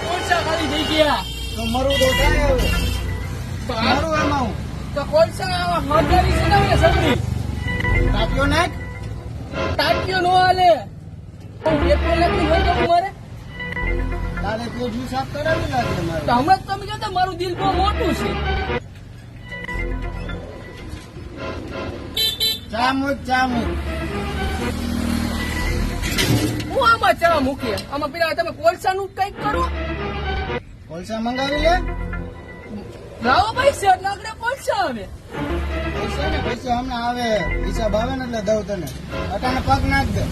કોલસા ખાલી થઈ ગયા તો મરું તો થાય હવે મારું આમાં તો કોલસા મરદારી છે ને હવે સગડી કાપ્યો નાખ ટાંકીઓ નો હાલે પેટ્રોલ નાખી હોય તો મારે તારે પેઢી સાફ કરાવી લાગે તો મારે હમણાં તમે કહેતા મારું દિલ બહુ મોટું છે ચા મૂક હું આમાં ચા મૂકીએ આમાં પેલા તમે કોલસાનું કઈક કરો કોલસા મંગાવી લે લાવો પૈસા નાગડે કોલસા આવે પૈસા ને પૈસા હમણાં આવે હિસાબ આવે ને એટલે દઉં તને અટાને પગ નાખ દે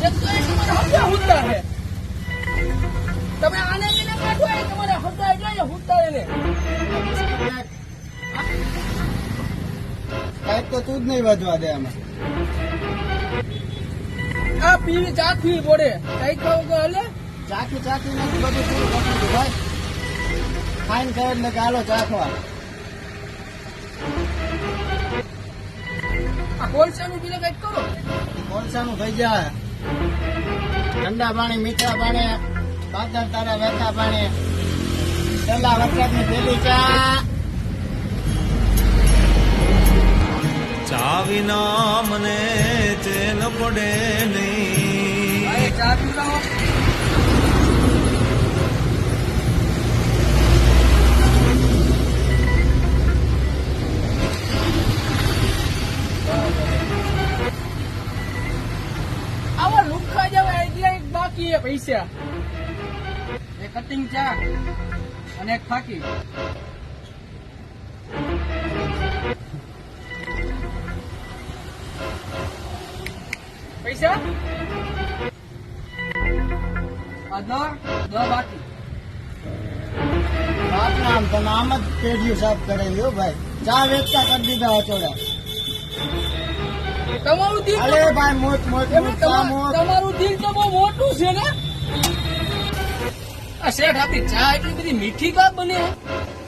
એક તો એ તમારે હપ્તા હુદ્દા છે તમે આને લઈને કાઢો એ તમારે હપ્તા એટલે હુદ્દા એને કાંઈક તો તું જ નહીં વધવા દે આમાં આ પીવી ચાખવી પડે કઈ ખાવ તો હાલે ચાખી નથી બધું પૂરું પકડ્યું ભાઈ ખાઈને કહે એટલે કે હાલો ચાખવા આ કોલસાનું બીજું કઈક કરો કોલસાનું થઈ જાય ઠંડા પાણી મીઠા પાણી પાતળ તારા વેતા પાણી પેલા વરસાદની પેલી ચા વિના મને ચેન પડે નહીં. ચા પીતા હો આવા લુખા જેવા એટલે એક બાકી છે પૈસા એક કટિંગ ચા અને એક ફાકી પૈસા બાકી બાપ નામ તમે આમ જ પેઢીઓ સાફ કરેલી હો ભાઈ ચા વેચતા કરી દીધા અચોડા તમારું દિલ અરે ભાઈ મોટ ચા મોટ તમારું દિલ તો બહુ મોટું છે ને આ શેઠ આપી ચા એટલી બધી મીઠી કા બને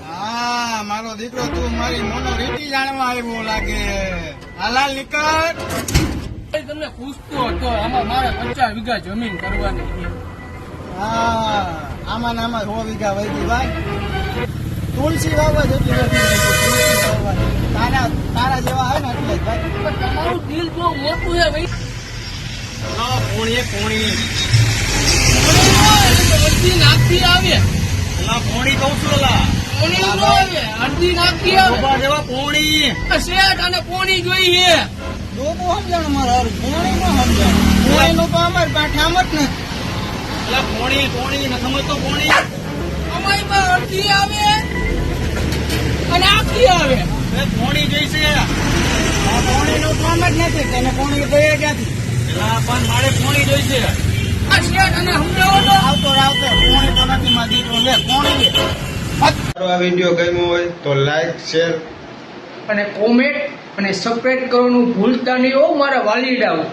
હા મારો દીકરો તું મારી મોનો રીતિ જાણવા આવ્યો લાગે હાલાલ નીકળ તમને પૂછતો હતો આમાં મારે 50 વીઘા જમીન કરવાની છે હા આમાં ને આમાં 100 વીઘા વહી ભાઈ તુલસી વાવવા જેટલી નથી તુલસી વાવવાની. તારા જેવા હોય ને એટલે જ ભાઈ પણ તમારું દિલ બહુ મોટું છે ભાઈ પોણી અડધી નાખી આવે પોણી કઉ છું લા પોણી નો આવે અડધી નાખી આવે ઉભા જેવા પોણી. આ શેઠ અને પોણી જોઈએ ડોબો સમજણ મારે પોણી નો સમજણ પોણી નું તો અમારે પાસે આમ જ નથી પેલા પોણી ન સમજતો પોણી અમારી પાસે અડધી આવે અને આખી આવે એ પોણી જોઈશે. આ પોણી નું કામ જ નથી તેને પોણી દઈએ ક્યાંથી પેલા પણ મારે પોણી જોઈશે. આ શેઠ અને સમજાવો તો આવતો પોણી તો નથી માં દીકરો લે પોણી લે આ વિડીયો ગમ્યો હોય તો લાઈક શેર અને કોમેન્ટ અને સબસ્ક્રાઇબ કરવાનું ભૂલતા નહીં હો મારા વાલીડાઓ